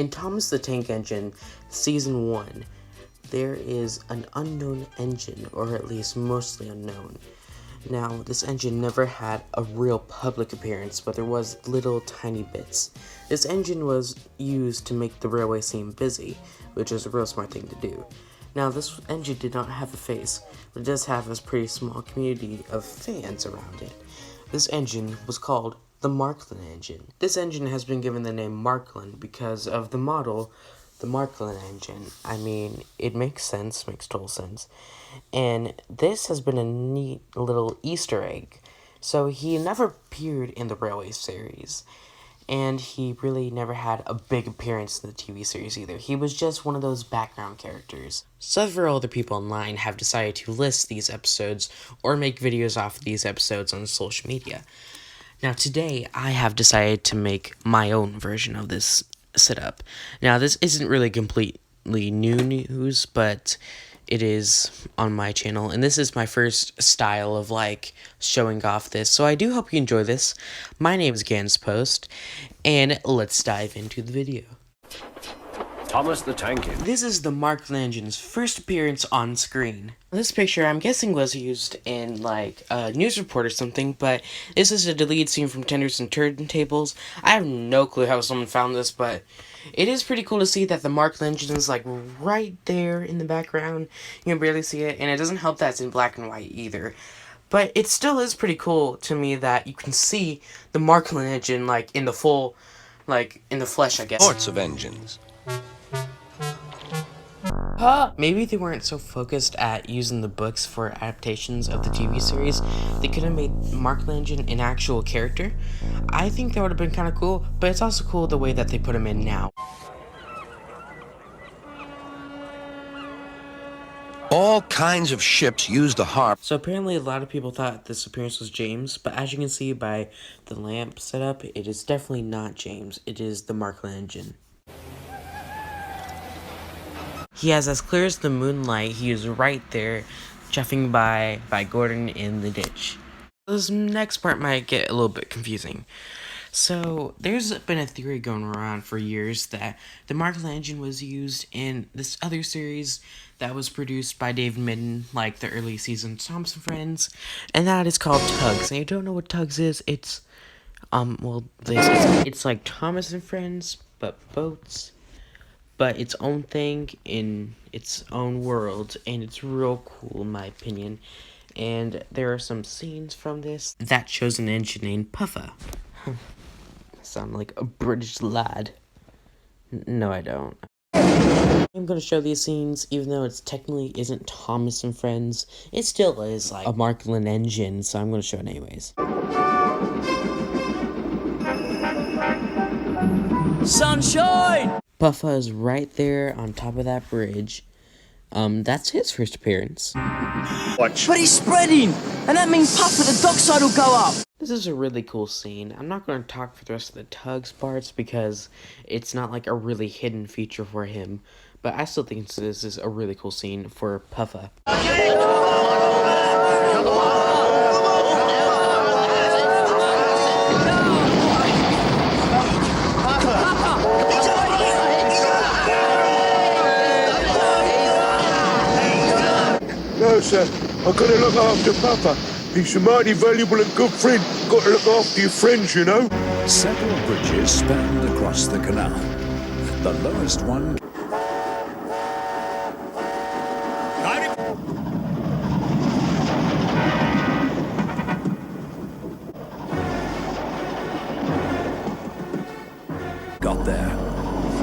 In Thomas the Tank Engine Season 1, there is an unknown engine, or at least mostly unknown. Now, this engine never had a real public appearance, but there was little tiny bits. This engine was used to make the railway seem busy, which is a real smart thing to do. Now, this engine did not have a face, but it does have a pretty small community of fans around it. This engine was called the Märklin Engine. This engine has been given the name Märklin because of the model, the Märklin Engine. I mean, it makes sense, makes total sense. And this has been a neat little Easter egg. So he never appeared in the Railway series, and he really never had a big appearance in the TV series either. He was just one of those background characters. Several other people online have decided to list these episodes or make videos off of these episodes on social media. Now today, I have decided to make my own version of this setup. Now this isn't really completely new news, but it is on my channel, and this is my first style of showing off this, so I do hope you enjoy this. My name is Ganspost, and let's dive into the video. Thomas the Tank Engine. This is the Märklin Engine's first appearance on screen. This picture, I'm guessing, was used in, a news report or something, but this is a deleted scene from Tenders and Turntables. I have no clue how someone found this, but it is pretty cool to see that the Märklin Engine is, right there in the background. You can barely see it, and it doesn't help that it's in black and white either. But it still is pretty cool to me that you can see the Märklin Engine, in the full, in the flesh, I guess. Sorts of engines. Maybe they weren't so focused at using the books for adaptations of the TV series. They could have made Märklin Engine an actual character. I think that would have been kind of cool, but it's also cool the way that they put him in now. All kinds of ships use the harp. So apparently a lot of people thought this appearance was James, but as you can see by the lamp setup, it is definitely not James. It is the Märklin Engine. He has as clear as the moonlight. He is right there, chuffing by Gordon in the ditch. This next part might get a little bit confusing. So, there's been a theory going around for years that the Märklin Engine was used in this other series that was produced by David Midden, the early seasons Thomas&Friends, and that is called Tugs. And you don't know what Tugs is, it's, it's like Thomas&Friends, but boats. But its own thing in its own world, and it's real cool in my opinion. And there are some scenes from this that shows an engine named Puffa. I sound like a British lad. No, I don't. I'm gonna show these scenes, even though it technically isn't Thomas and Friends. It still is a Märklin Engine, so I'm gonna show it anyways. Sunshine! Puffa is right there on top of that bridge. That's his first appearance. Watch. But he's spreading! And that means Puffa, the dockside will go up! This is a really cool scene. I'm not going to talk for the rest of the Tugs parts because it's not a really hidden feature for him. But I still think this is a really cool scene for Puffa. No, sir. I've got to look after Papa. He's a mighty valuable and good friend. Got to look after your friends, you know. Several bridges spanned across the canal. The lowest one... got there.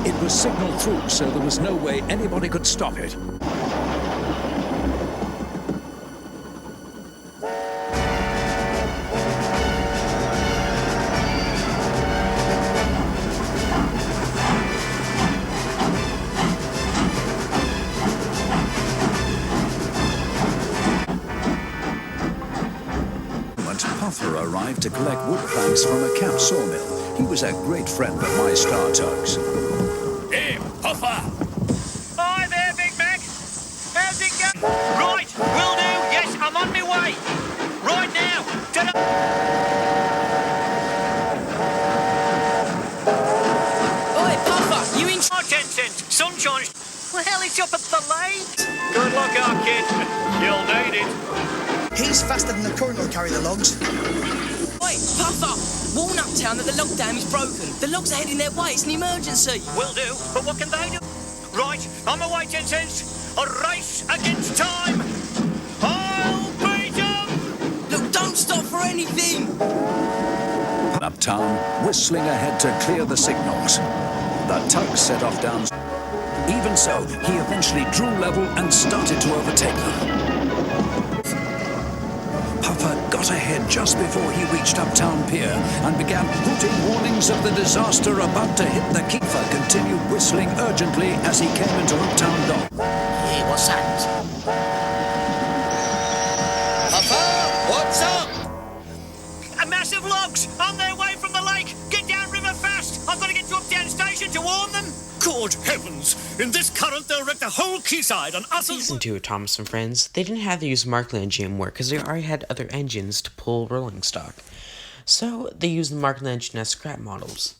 It was signaled through, so there was no way anybody could stop it. Puffa arrived to collect wood planks from a camp sawmill. He was a great friend of my Star Tugs. Hey, Puffa! Hi there, Big Mac! How's it going? Right, will do. Yes, I'm on my way. Right now. Oi, Puffa, you in... car, kid. You'll need it. He's faster than the current will carry the logs. Wait, Puffer! Warn Uptown that the log dam is broken. The logs are heading their way. It's an emergency. Will do, but what can they do? Right, on my way, Jensen's. A race against time. I'll beat 'em! Look, don't stop for anything. Uptown, whistling ahead to clear the signals. The tug set off down. Even so, he eventually drew level and started to overtake them. Puffer got ahead just before he reached Uptown Pier and began hooting warnings of the disaster about to hit the quay. Puffer continued whistling urgently as he came into Uptown Dock. Hey, what's that? Papa, what's up? A massive logs on their way from the lake. Get down river fast. I've got to get to Uptown Station to warn them. Good heavens! In this current, they'll wreck the whole quayside and us. Season 2 of Thomas and Friends, they didn't have to use Märklin Engine anymore because they already had other engines to pull rolling stock. So they used the Märklin Engine as scrap models.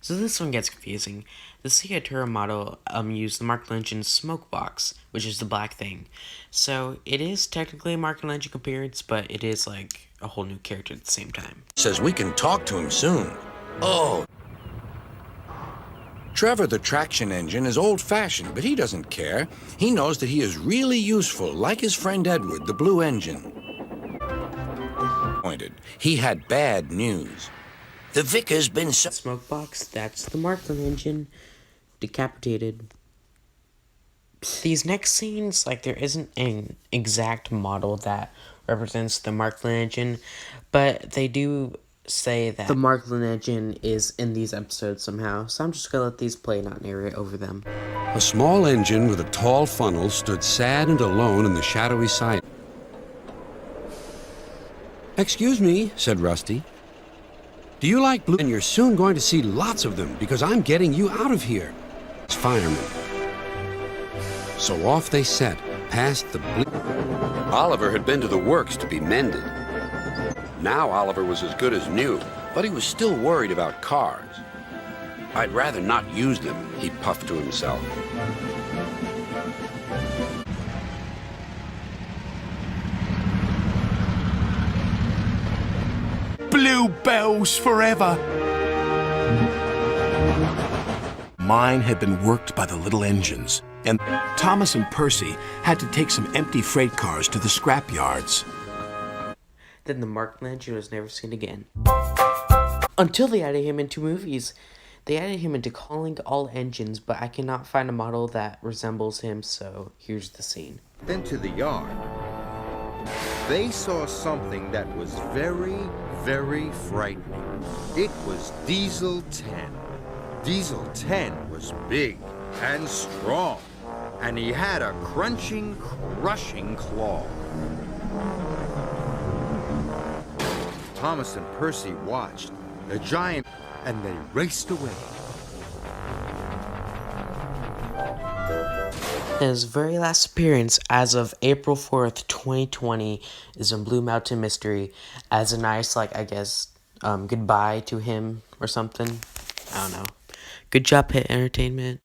So this one gets confusing. The Seatura model used the Märklin Engine smoke box, which is the black thing. So it is technically a Märklin Engine appearance, but it is like a whole new character at the same time. Says we can talk to him soon. Oh. Trevor the traction engine is old-fashioned, but he doesn't care. He knows that he is really useful, like his friend Edward, the blue engine. He had bad news. The vicar's been Smoke box, that's the Märklin Engine. Decapitated. These next scenes, like, there isn't an exact model that represents the Märklin Engine, but they do say that the Märklin Engine is in these episodes somehow, so I'm just gonna let these play and not narrate over them. A small engine with a tall funnel stood sad and alone in the shadowy side. "Excuse me," said Rusty. "Do you like blue? And you're soon going to see lots of them, because I'm getting you out of here." It's firemen. So off they set, past the Oliver had been to the works to be mended. Now Oliver was as good as new, but he was still worried about cars. "I'd rather not use them," he puffed to himself. Bluebells forever! Mine had been worked by the little engines, and Thomas and Percy had to take some empty freight cars to the scrap yards. Then the Märklin Engine was never seen again. Until they added him into movies. They added him into Calling All Engines, but I cannot find a model that resembles him, so here's the scene. Into the yard, they saw something that was very, very frightening. It was Diesel 10. Diesel 10 was big and strong, and he had a crunching, crushing claw. Thomas and Percy watched the giant, and they raced away. His very last appearance as of April 4th, 2020 is in Blue Mountain Mystery as a nice, like, I guess, goodbye to him or something. I don't know. Good job, Hit Entertainment.